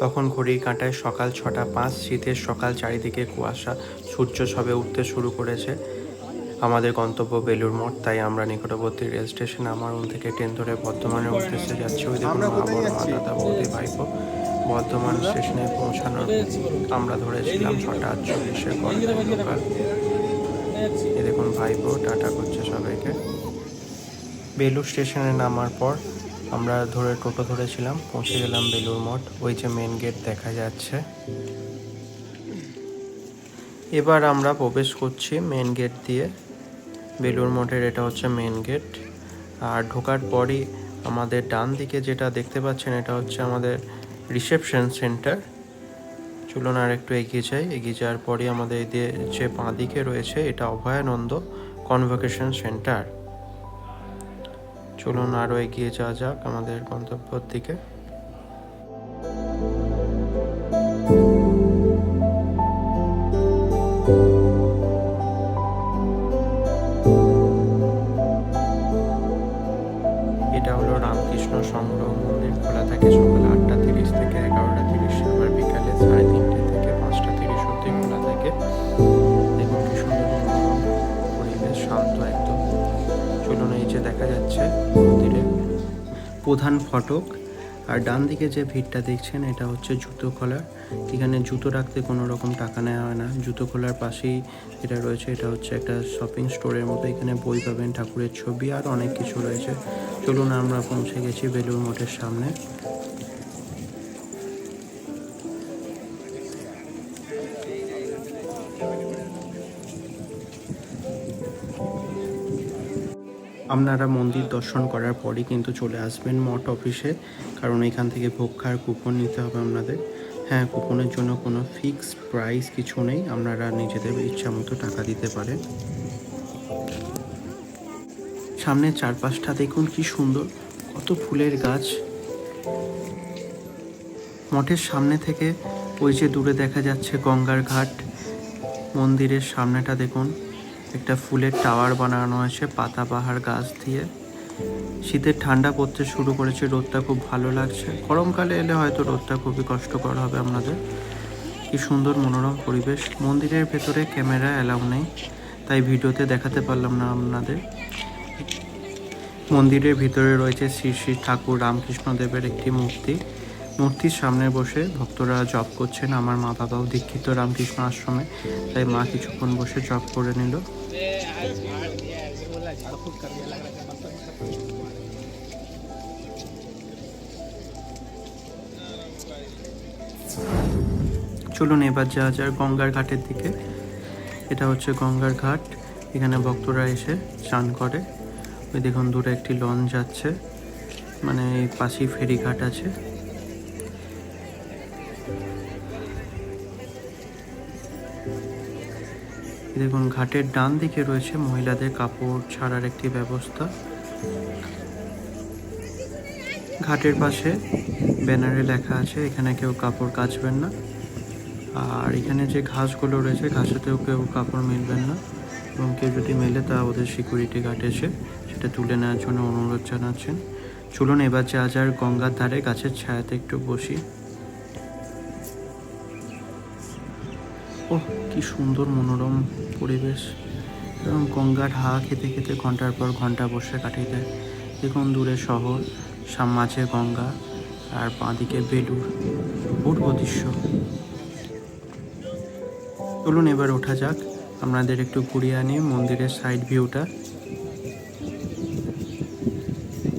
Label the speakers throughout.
Speaker 1: তখন ঘড়ির কাঁটায় সকাল 6:05। শীতের সকাল, চারিদিকে কুয়াশা, সূর্য সবে উঠতে শুরু করেছে। আমাদের গন্তব্য বেলুড় মঠ, তাই আমরা নিকটবর্তী রেল স্টেশনে আমার রুম থেকে ট্রেন ধরে বর্ধমানের উদ্দেশ্যে যাচ্ছি। ওই দেখুন মা, বড় মা, দাদা, বৌদি, ভাইপো। বর্ধমান স্টেশনে পৌঁছানোর আমরা ধরেছিলাম 6:48-এর লোকাল। এ দেখুন ভাইপো টাটা করছে সবাইকে। বেলুড় স্টেশনে নামার পর আমরা টোটো ধরেছিলাম, পৌঁছে গেলাম বেলুড় মঠ। ওই যে মেন গেট দেখা যাচ্ছে। এবার আমরা প্রবেশ করছি মেন গেট দিয়ে বেলুড় মঠের। এটা হচ্ছে মেন গেট। আর ঢোকার পরই আমাদের ডান দিকে যেটা দেখতে পাচ্ছেন, এটা হচ্ছে আমাদের রিসেপশন সেন্টার। চলুন আর একটু এগিয়ে যাই। এগিয়ে যাওয়ার পরই আমাদের যে বাঁ দিকে রয়েছে, এটা অভয়ানন্দ কনভোকেশন সেন্টার। চলুন আরও এগিয়ে যাওয়া যাক আমাদের গন্তব্যের দিকে। এটা হলো রামকৃষ্ণ সংগ্রহ মন্দির। খোলা থাকে সকাল 8:30 থেকে 11:30, আবার বিকালে 3:30 থেকে 5:30 অবধি খোলা থাকে। দেখুন কি সুন্দর পরিবেশ, শান্ত একদম। চলুন, এই যে দেখা যাচ্ছে মন্দিরের প্রধান ফটক। আর ডান দিকে যে ভিড়টা দেখছেন, এটা হচ্ছে জুতো খোলার। এখানে জুতো রাখতে কোনো রকম টাকা নেওয়া হয় না। জুতো খোলার পাশেই যেটা রয়েছে, এটা হচ্ছে একটা শপিং স্টোরের মতো। এখানে বই পাবেন, ঠাকুরের ছবি, আর অনেক কিছু রয়েছে। চলুন, আমরা পৌঁছে গেছি বেলুড় মঠের সামনে। আপনারা মন্দির দর্শন করার পরই কিন্তু চলে আসবেন মঠ অফিসে, কারণ এখান থেকে ভোক্তার কুপন নিতে হবে আপনাদের। হ্যাঁ, কুপনের জন্য কোনো ফিক্সড প্রাইস কিছু নেই, আপনারা নিজেদের ইচ্ছা মতো টাকা দিতে পারেন। সামনের চারপাশটা দেখুন কি সুন্দর, কত ফুলের গাছ। মঠের সামনে থেকে ওই যে দূরে দেখা যাচ্ছে গঙ্গার ঘাট। মন্দিরের সামনেটা দেখুন, একটা ফুলের টাওয়ার বানানো হয়েছে পাতাবাহার গাছ দিয়ে। শীতের ঠান্ডা পড়তে শুরু করেছে, রোদটা খুব ভালো লাগছে। গরমকালে এলে হয়তো রোদটা খুবই কষ্টকর হবে আপনাদের। কি সুন্দর মনোরম পরিবেশ। মন্দিরের ভেতরে ক্যামেরা অ্যালাউ নেই, তাই ভিডিওতে দেখাতে পারলাম না আপনাদের। মন্দিরের ভিতরে রয়েছে শ্রী শ্রী ঠাকুর রামকৃষ্ণদেবের একটি মূর্তি। মূর্তির সামনে বসে ভক্তরা জপ করছেন। আমার মা বাবাও দীক্ষিত রামকৃষ্ণ আশ্রমে, তাই মা কিছুক্ষণ বসে জপ করে নিল। চলুন এবার যাওয়া যায় গঙ্গার ঘাটের দিকে। এটা হচ্ছে গঙ্গার ঘাট। এখানে ভক্তরা এসে স্নান করে। ওই দেখুন দূরে একটি লঞ্চ যাচ্ছে, মানে এই পাশেই ফেরিঘাট আছে। দেখুন ঘাটের ডান দিকে রয়েছে মহিলাদের কাপড় ছাড়ার একটি ব্যবস্থা। ঘাটের পাশে ব্যানারে লেখা আছে এখানে কেউ কাপড় কাচবেন না। আর এখানে যে ঘাসগুলো রয়েছে, ঘাসেতেও কেউ কাপড় মেলবেন না, এবং কেউ যদি মেলে তা ওদের সিকিউরিটি গার্ড এসে সেটা তুলে নেওয়ার জন্য অনুরোধ জানাচ্ছেন। চলুন এবার যার গঙ্গার ধারে গাছের ছায়াতে একটু বসি। ওহ, কি সুন্দর মনোরম পরিবেশ, এবং গঙ্গার হাওয়া খেতে খেতে ঘন্টার পর ঘন্টা বসে কাটিয়ে দেয়। দেখুন দূরে শহর, মাঝে গঙ্গা, আর বাঁদিকে বেলুড়। অপূর্ব দৃশ্য। চলুন এবার ওঠা যাক, আপনাদের একটু ঘুরিয়ে আনি মন্দিরের সাইড ভিউটা।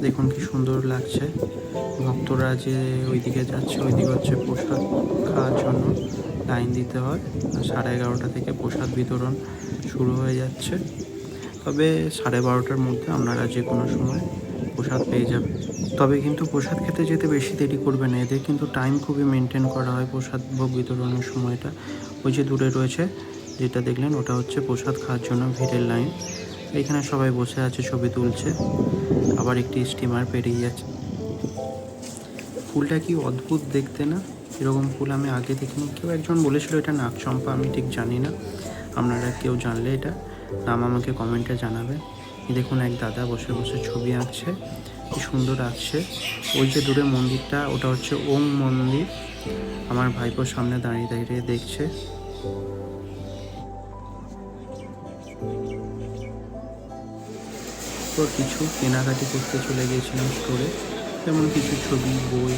Speaker 1: দেখুন কি সুন্দর লাগছে। ভক্তরা যে ওইদিকে যাচ্ছে, ওইদিকে হচ্ছে প্রসাদ খাওয়ার জন্য লাইন দিতে হয়। 11:30 থেকে প্রসাদ বিতরণ শুরু হয়ে যাচ্ছে। তবে 12:30টার মধ্যে আপনারা যে কোনো সময় প্রসাদ পেয়ে যাবেন। তবে কিন্তু প্রসাদ খেতে যেতে বেশি দেরি করবে না, এদের কিন্তু টাইম খুবই মেনটেন করা হয় প্রসাদ ভোগ বিতরণের সময়টা। ওই যে দূরে রয়েছে যেটা দেখলেন, ওটা হচ্ছে প্রসাদ খাওয়ার জন্য ভিড়ের লাইন। এইখানে সবাই বসে আছে, ছবি তুলছে। আবার একটি স্টিমার পেরিয়ে যাচ্ছে। ফুলটা কি অদ্ভুত দেখতে না? এরকম ফুল আমি আগে দেখিনি। কেউ একজন বলেছিল এটা নাগচম্পা, আমি ঠিক জানি না। আপনারা কেউ জানলে এটা নাম আমাকে কমেন্টে জানাবেন। দেখুন এক দাদা বসে বসে ছবি আঁকছে, কি সুন্দর আঁকছে। ওই যে দূরে মন্দিরটা, ওটা হচ্ছে ওম মন্দির। আমার ভাইপোর সামনে দাঁড়িয়ে দাঁড়িয়ে দেখছে। তো কিছু কেনাকাটি করতে চলে গিয়েছিলাম স্টোরে, যেমন কিছু ছবি, বই,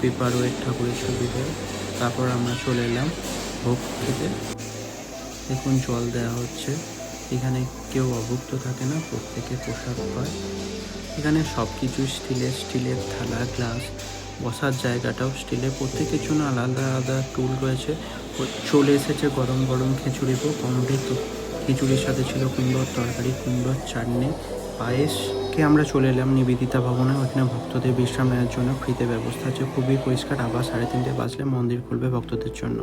Speaker 1: পেপার ওয়েট, ঠাকুরের ছবি দেয়। তারপর আমরা চলে এলাম ভোগ খেতে। দেখুন জল দেওয়া হচ্ছে। এখানে কেউ অভুক্ত থাকে না, প্রত্যেকে প্রসাদ পায়। এখানে সব কিছু স্টিলের থালা, গ্লাস, বসার জায়গাটাও স্টিলের। প্রত্যেকের জন্য আলাদা আলাদা টুল রয়েছে। চলে এসেছে গরম গরম খিচুড়ি ভোগ, অমৃত। খিচুড়ির সাথে ছিল কুমড়োর তরকারি, কুমড়োর চাটনি, পায়েসকে। আমরা চলে এলাম নিবেদিতা ভবনে। ওখানে ভক্তদের বিশ্রাম নেওয়ার জন্য ফ্রিতে ব্যবস্থা আছে, খুবই পরিষ্কার। আবার 3:30 বাজলে মন্দির খুলবে ভক্তদের জন্য।